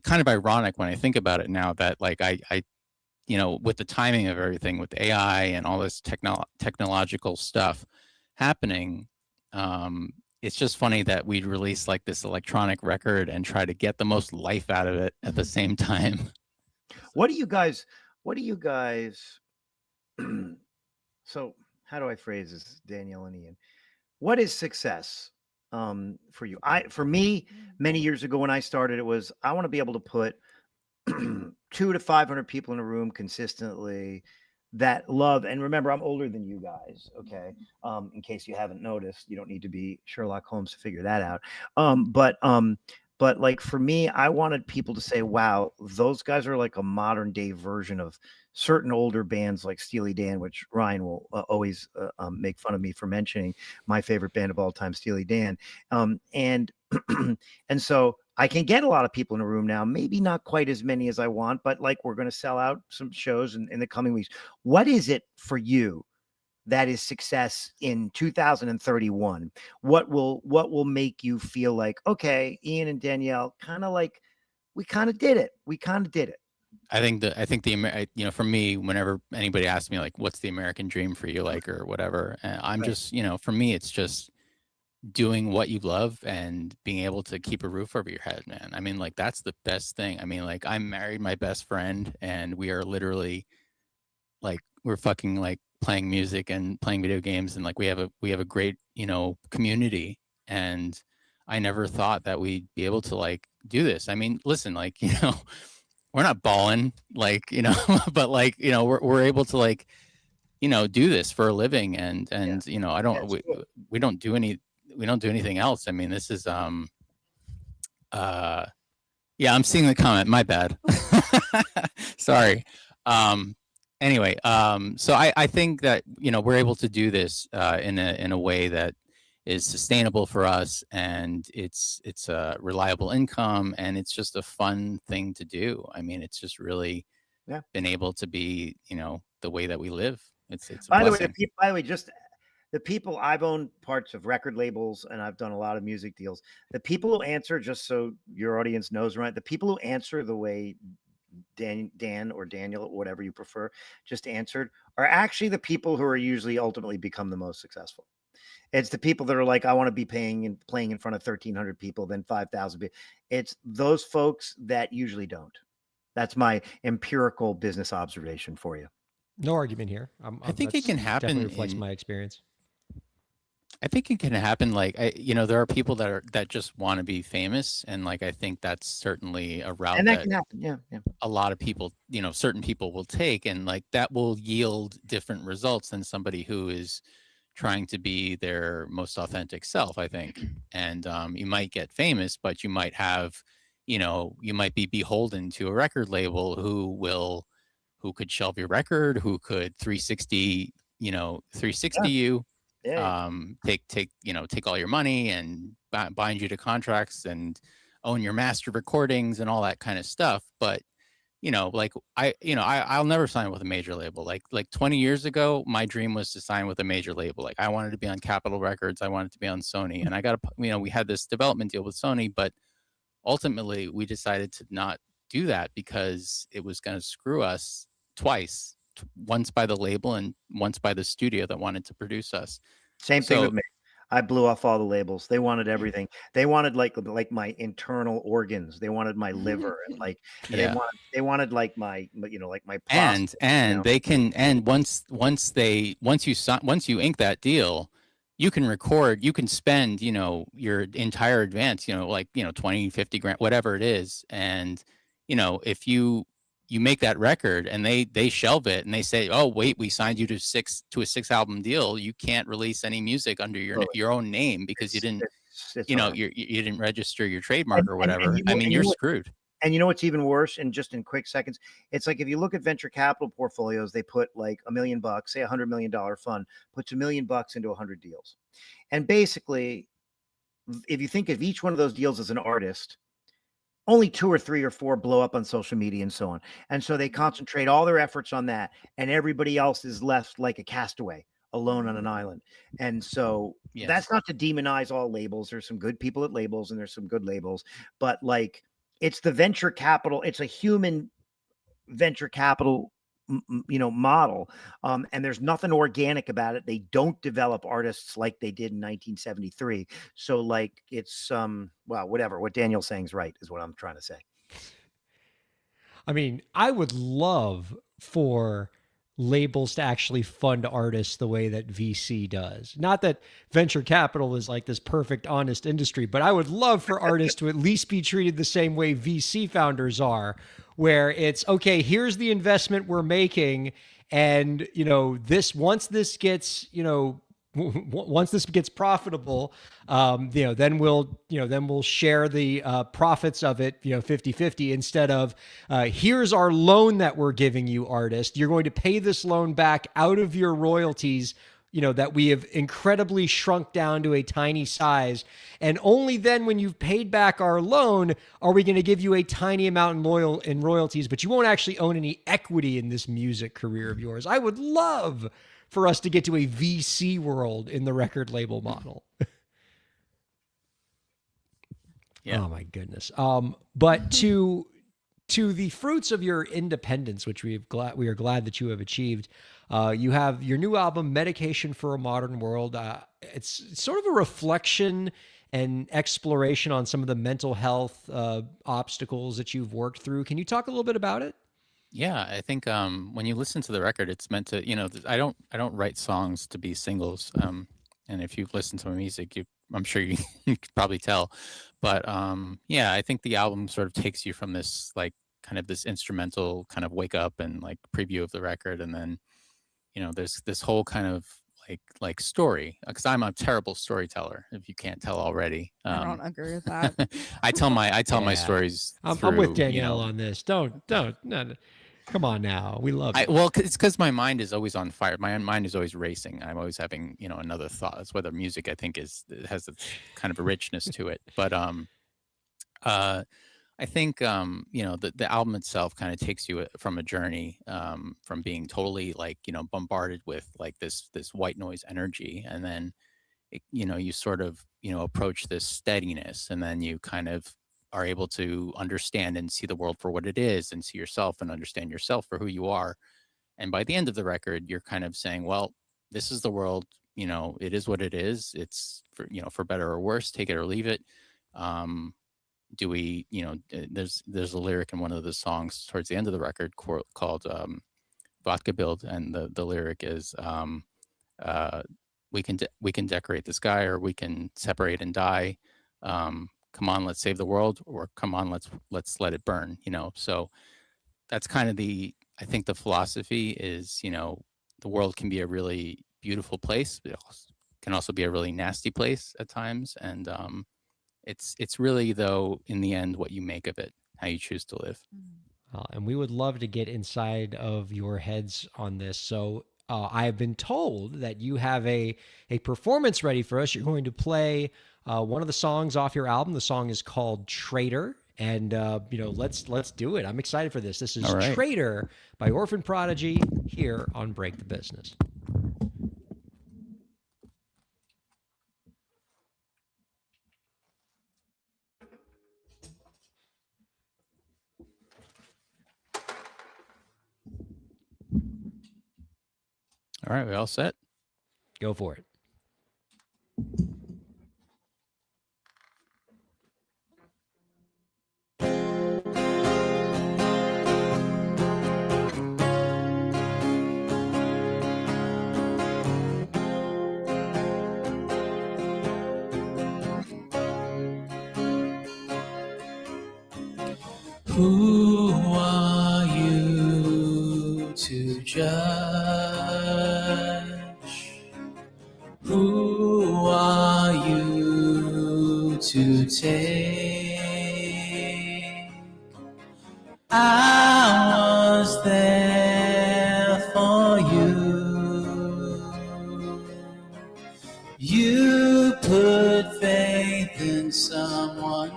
kind of ironic when I think about it now, that like I with the timing of everything, with AI and all this technological stuff happening, it's just funny that we'd release like this electronic record and try to get the most life out of it at the same time. What do you guys so how do I phrase this, Danielle and Ian? What is success for you? For me, many years ago when I started, it was, I want to be able to put 200 to 500 people in a room consistently that love. And remember, I'm older than you guys. Okay. In case you haven't noticed, you don't need to be Sherlock Holmes to figure that out. But like for me, I wanted people to say, wow, those guys are like a modern day version of certain older bands like Steely Dan, which Ryan will always make fun of me for mentioning, my favorite band of all time, Steely Dan. And and so I can get a lot of people in a room now, maybe not quite as many as I want, but like we're going to sell out some shows in the coming weeks. What is it for you that is success in 2031? What will make you feel like, okay, Ian and Danielle, kind of like we kind of did it. I think for me, whenever anybody asks me like, what's the American dream for you, like, or whatever, I'm Right. just, for me, it's just doing what you love and being able to keep a roof over your head, man. I mean, like, that's the best thing. I mean, like, I married my best friend, and we are literally like, we're fucking like playing music and playing video games, and like we have a great community. And I never thought that we'd be able to like do this. I mean, listen, like we're not balling, like but like we're able to like do this for a living, and I don't we don't do anything else. I mean, this is yeah, I'm seeing the comment, my bad. Sorry. Anyway, so I think that we're able to do this in a way that is sustainable for us, and it's a reliable income, and it's just a fun thing to do. I mean, it's just really been able to be the way that we live. It's a blessing. By the way, just the people, I've owned parts of record labels and I've done a lot of music deals. The people who answer, just so your audience knows, right? The people who answer the way Dan or Daniel, whatever you prefer, just answered, are actually the people who are usually ultimately become the most successful. It's the people that are like, I want to be playing in front of 1,300 people, then 5,000 people. It's those folks that usually don't. That's my empirical business observation for you. No argument here. I think it that's can definitely happen reflects in my experience. I think it can happen. Like, there are people that just want to be famous, and like I think that's certainly a route And that that can happen. Yeah, yeah. a lot of people, certain people will take, and like that will yield different results than somebody who is trying to be their most authentic self, I think. And you might get famous, but you might have, you might be beholden to a record label who could shelve your record, who could 360, 360 you, Yeah. take all your money and bind you to contracts and own your master recordings and all that kind of stuff. But like I'll never sign with a major label. Like 20 years ago, my dream was to sign with a major label. Like I wanted to be on Capitol Records, I wanted to be on Sony, and we had this development deal with Sony, but ultimately we decided to not do that because it was going to screw us twice, once by the label and once by the studio that wanted to produce us. Same thing So with me. I blew off all the labels. They wanted everything. They wanted like my internal organs. They wanted my liver and and yeah. they wanted like my like my prostate. And they can, and once you ink that deal, you can spend your entire advance, 20, 50 grand, whatever it is. And if you make that record and they shelve it and they say, oh wait, we signed you to a 6 album deal, you can't release any music under your own name because you didn't you didn't register your trademark or whatever. I mean, you're screwed. And you know what's even worse? And just in quick seconds, it's like if you look at venture capital portfolios, they put like $1 million, say $100 million fund, puts $1 million into 100 deals. And basically, if you think of each one of those deals as an artist, only 2 or 3 or 4 blow up on social media and so on. And so they concentrate all their efforts on that, and everybody else is left like a castaway alone on an island. And so that's not to demonize all labels. There's some good people at labels and there's some good labels, but like, it's the venture capital. It's a human venture capital, model. And there's nothing organic about it. They don't develop artists like they did in 1973. So like it's, well, whatever, what Daniel's saying is right, is what I'm trying to say. I mean, I would love for labels to actually fund artists the way that VC does. Not that venture capital is like this perfect, honest industry, but I would love for artists to at least be treated the same way VC founders are, where it's, okay, here's the investment we're making. And, once this gets, once this gets profitable, then we'll share the profits of it, 50-50, instead of here's our loan that we're giving you, artist. You're going to pay this loan back out of your royalties, that we have incredibly shrunk down to a tiny size. And only then, when you've paid back our loan, are we going to give you a tiny amount in royalties, but you won't actually own any equity in this music career of yours. I would love for us to get to a VC world in the record label model. Yeah. Oh my goodness. But to the fruits of your independence, which we are glad that you have achieved. You have your new album, Medication for a Modern World. It's sort of a reflection and exploration on some of the mental health obstacles that you've worked through. Can you talk a little bit about it? Yeah, I think when you listen to the record, it's meant to, I don't write songs to be singles. And if you've listened to my music, I'm sure you could probably tell. But yeah, I think the album sort of takes you from this like kind of this instrumental kind of wake up and like preview of the record, and then there's this whole kind of like story, because I'm a terrible storyteller, if you can't tell already. I don't agree with that. I tell my stories. I'm with Danielle on this. Don't. No. Come on now. We love it. Well, it's because my mind is always on fire. My mind is always racing. I'm always having, another thought. That's why the music, I think, it has a kind of a richness to it. But I think, the album itself kind of takes you from a journey, from being totally bombarded with like this white noise energy. And then, you sort of, approach this steadiness, and then you kind of are able to understand and see the world for what it is, and see yourself and understand yourself for who you are. And by the end of the record, you're kind of saying, well, this is the world, it is what it is. It's for better or worse, take it or leave it. do we, there's a lyric in one of the songs towards the end of the record called Vodka Build, and the lyric is we can decorate the sky, or we can separate and die. Come on, let's save the world, or come on, let's let it burn. So that's kind of I think the philosophy is, the world can be a really beautiful place, but it can also be a really nasty place at times. And it's really, though, in the end, what you make of it, how you choose to live. And we would love to get inside of your heads on this. So I have been told that you have a performance ready for us. You're going to play one of the songs off your album. The song is called Traitor. And, let's do it. I'm excited for this. This is All right. Traitor by Orphan Prodigy here on Break the Business. All right, we all set? Go for it. Who are you to judge? Who are you to take? I was there for you. You put faith in someone new.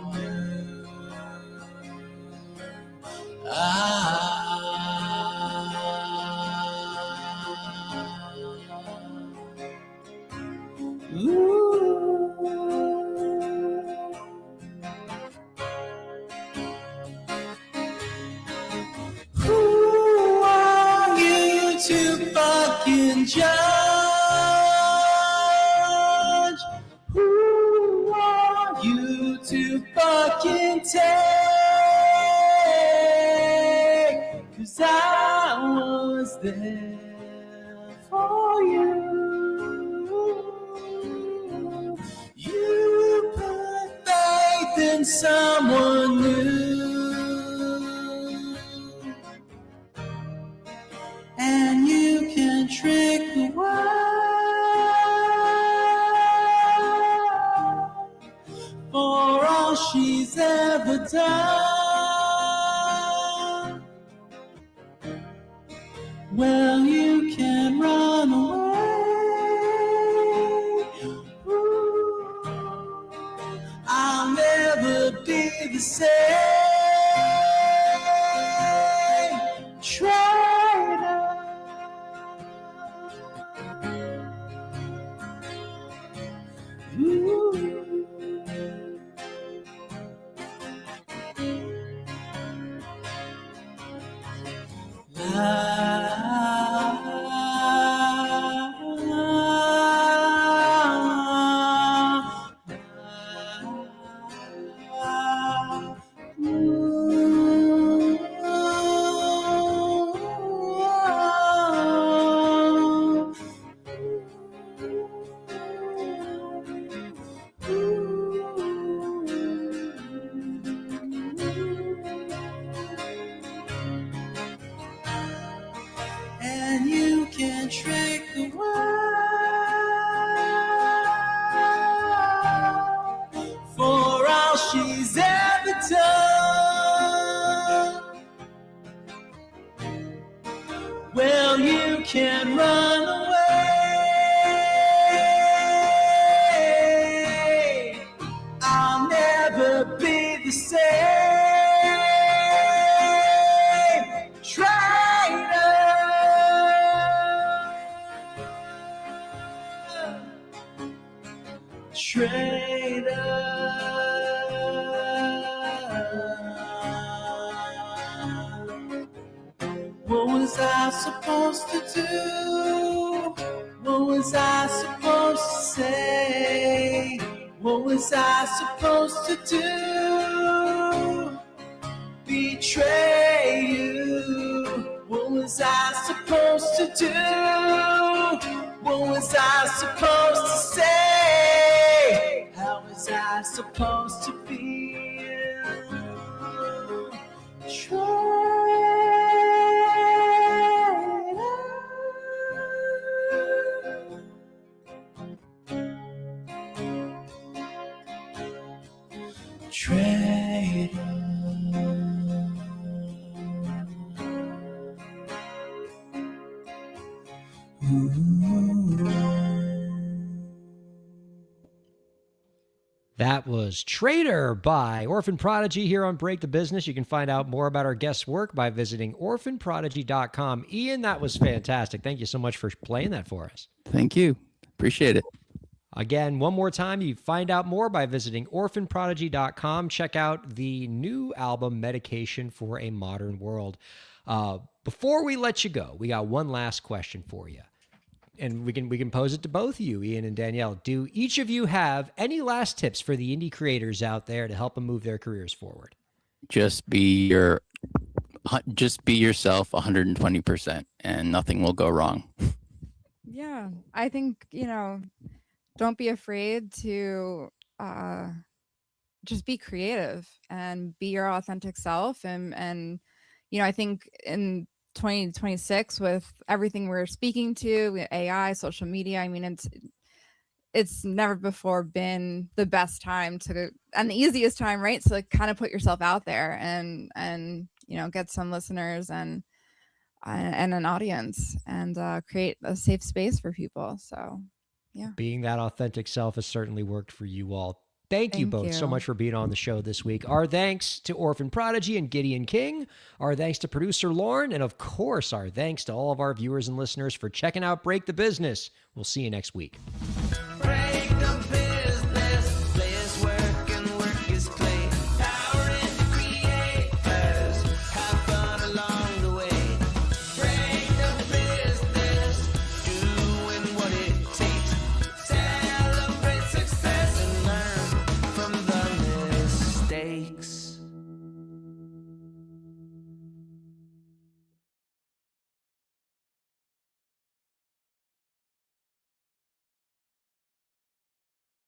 Who are you to fucking judge? Who are you to fucking take? 'Cause I was there for you. You put faith in someone new, and you can trick the world for all she's ever done. Well, you can run away. Ooh, I'll never be the same. Traitor. Ooh. And you can trick the world for all she's ever done. Well, you can run away. I'll never be the same. Traitor. What was I supposed to do? What was I supposed to say? What was I supposed to do? betray you. What was I supposed to do? What was I supposed to say? How was I supposed to feel? Traitor. That was Trader by Orphan Prodigy here on Break the Business. You can find out more about our guest's work by visiting orphanprodigy.com. Ian, that was fantastic. Thank you so much for playing that for us. Thank you. Appreciate it. Again, one more time, you find out more by visiting orphanprodigy.com. Check out the new album, Medication for a Modern World. Before we let you go, we got one last question for you. And we can pose it to both of you, Ian and Danielle. Do each of you have any last tips for the indie creators out there to help them move their careers forward? Just be yourself 120%, and nothing will go wrong. Yeah, I think, don't be afraid to just be creative and be your authentic self. And I think in 2026, with everything we're speaking to, with AI, social media, I mean, it's never before been the best time and the easiest time, right? So kind of put yourself out there and get some listeners and an audience, and create a safe space for people. So yeah, being that authentic self has certainly worked for you all. Thank you both so much for being on the show this week. Our thanks to Orphan Prodigy and Gideon King. Our thanks to producer Lauren. And of course, our thanks to all of our viewers and listeners for checking out Break the Business. We'll see you next week.